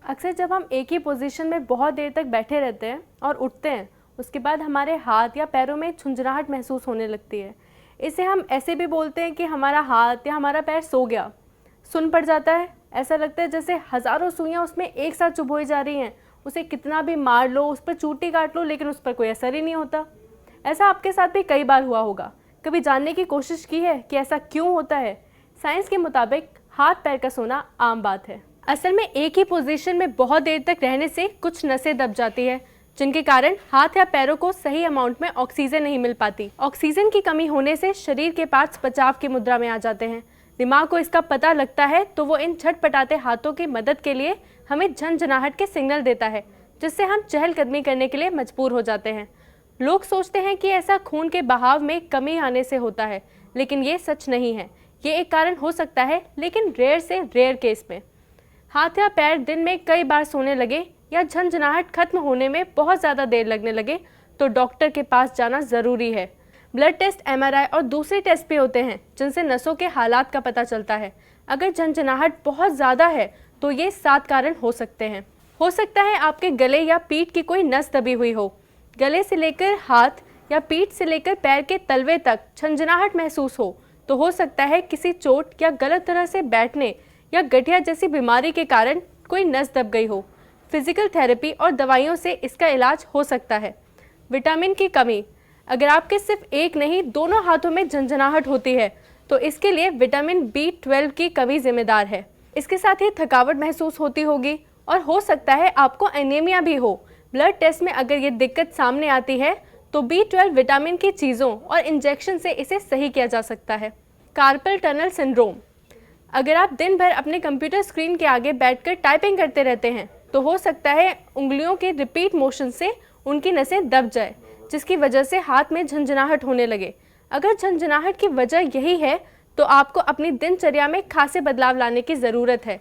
अक्सर जब हम एक ही पोजीशन में बहुत देर तक बैठे रहते हैं और उठते हैं, उसके बाद हमारे हाथ या पैरों में झुंझुनाहट महसूस होने लगती है। इसे हम ऐसे भी बोलते हैं कि हमारा हाथ या हमारा पैर सो गया, सुन पड़ जाता है। ऐसा लगता है जैसे हज़ारों सुइयां उसमें एक साथ चुभोई जा रही हैं। उसे कितना भी मार लो, उस पर चूटी काट लो, लेकिन उस पर कोई असर ही नहीं होता। ऐसा आपके साथ भी कई बार हुआ होगा। कभी जानने की कोशिश की है कि ऐसा क्यों होता है? साइंस के मुताबिक हाथ पैर का सोना आम बात है। असल में एक ही पोजीशन में बहुत देर तक रहने से कुछ नसें दब जाती है, जिनके कारण हाथ या पैरों को सही अमाउंट में ऑक्सीजन नहीं मिल पाती। ऑक्सीजन की कमी होने से शरीर के पार्ट्स बचाव की मुद्रा में आ जाते हैं। दिमाग को इसका पता लगता है तो वो इन झटपटाते हाथों की मदद के लिए हमें झनझनाहट के सिग्नल देता है, जिससे हम चहलकदमी करने के लिए मजबूर हो जाते हैं। लोग सोचते हैं कि ऐसा खून के बहाव में कमी आने से होता है, लेकिन ये सच नहीं है। ये एक कारण हो सकता है, लेकिन रेयर से रेयर केस में। हाथ या पैर दिन में कई बार सोने लगे या झंझनाहट खत्म होने में बहुत ज़्यादा देर लगने लगे तो डॉक्टर के पास जाना ज़रूरी है। ब्लड टेस्ट, MRI और दूसरे टेस्ट भी होते हैं जिनसे नसों के हालात का पता चलता है। अगर झंझनाहट बहुत ज़्यादा है तो ये 7 कारण हो सकते हैं। हो सकता है आपके गले या पीठ की कोई नस दबी हुई हो। गले से लेकर हाथ या पीठ से लेकर पैर के तलवे तक झंझनाहट महसूस हो हो सकता है किसी चोट या गलत तरह से बैठने या गठिया जैसी बीमारी के कारण कोई नस दब गई हो। फिजिकल थेरेपी और दवाइयों से इसका इलाज हो सकता है। विटामिन की कमी, अगर आपके सिर्फ एक नहीं दोनों हाथों में झंझनाहट होती है तो इसके लिए विटामिन B12 की कमी जिम्मेदार है। इसके साथ ही थकावट महसूस होती होगी और हो सकता है आपको एनीमिया भी हो। ब्लड टेस्ट में अगर ये दिक्कत सामने आती है तो B12 विटामिन की चीज़ों और इंजेक्शन से इसे सही किया जा सकता है। कार्पल टनल सिंड्रोम, अगर आप दिन भर अपने कंप्यूटर स्क्रीन के आगे बैठकर टाइपिंग करते रहते हैं तो हो सकता है उंगलियों के रिपीट मोशन से उनकी नसें दब जाए, जिसकी वजह से हाथ में झंझनाहट होने लगे। अगर झंझनाहट की वजह यही है तो आपको अपनी दिनचर्या में खासे बदलाव लाने की ज़रूरत है।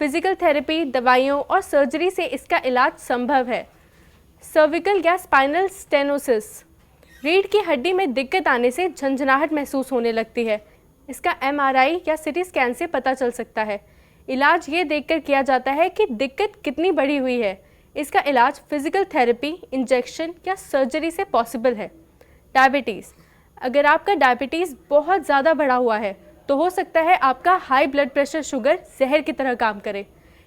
फिजिकल थेरेपी, दवाइयों और सर्जरी से इसका इलाज संभव है। सर्विकल या स्पाइनल स्टेनोसिस, रीढ़ की हड्डी में दिक्कत आने से झंझनाहट महसूस होने लगती है। इसका MRI या CT स्कैन से पता चल सकता है। इलाज ये देखकर किया जाता है कि दिक्कत कितनी बढ़ी हुई है। इसका इलाज फिजिकल थेरेपी, इंजेक्शन या सर्जरी से पॉसिबल है। डायबिटीज़, अगर आपका डायबिटीज़ बहुत ज़्यादा बढ़ा हुआ है तो हो सकता है आपका हाई ब्लड प्रेशर शुगर जहर की तरह काम करे।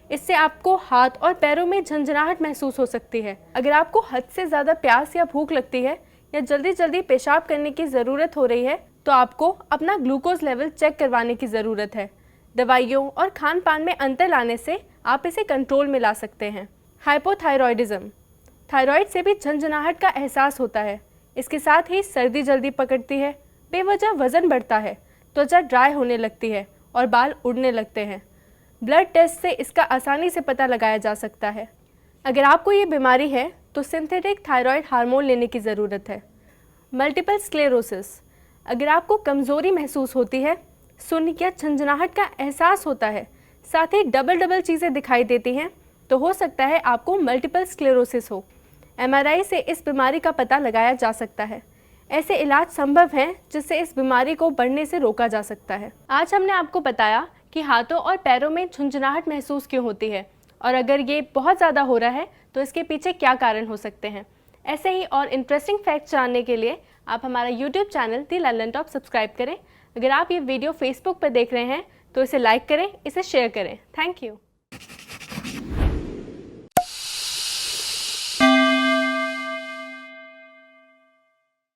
इससे आपको हाथ और पैरों में झंझनाहट महसूस हो सकती है। अगर आपको हद से ज़्यादा प्यास या भूख लगती है या जल्दी जल्दी पेशाब करने की ज़रूरत हो रही है तो आपको अपना ग्लूकोज लेवल चेक करवाने की ज़रूरत है। दवाइयों और खान पान में अंतर लाने से आप इसे कंट्रोल में ला सकते हैं। हाइपोथायरॉयडिज्म, थायराइड से भी झंझनाहट का एहसास होता है। इसके साथ ही सर्दी जल्दी पकड़ती है, बेवजह वज़न बढ़ता है, त्वचा ड्राई होने लगती है और बाल उड़ने लगते हैं। ब्लड टेस्ट से इसका आसानी से पता लगाया जा सकता है। अगर आपको ये बीमारी है तो सिंथेटिक थायराइड हार्मोन लेने की ज़रूरत है। मल्टीपल स्क्लेरोसिस, अगर आपको कमज़ोरी महसूस होती है, सुन्न या झंझनाहट का एहसास होता है, साथ ही डबल चीज़ें दिखाई देती हैं तो हो सकता है आपको मल्टीपल स्क्लेरोसिस हो। MRI से इस बीमारी का पता लगाया जा सकता है। ऐसे इलाज संभव हैं जिससे इस बीमारी को बढ़ने से रोका जा सकता है। आज हमने आपको बताया कि हाथों और पैरों में झुंझुनाहट महसूस क्यों होती है और अगर ये बहुत ज़्यादा हो रहा है तो इसके पीछे क्या कारण हो सकते हैं। ऐसे ही और इंटरेस्टिंग फैक्ट्स जानने के लिए आप हमारा YouTube चैनल दी लंदन टॉप सब्सक्राइब करें। अगर आप ये वीडियो Facebook पर देख रहे हैं तो इसे लाइक करें, इसे शेयर करें। Thank you.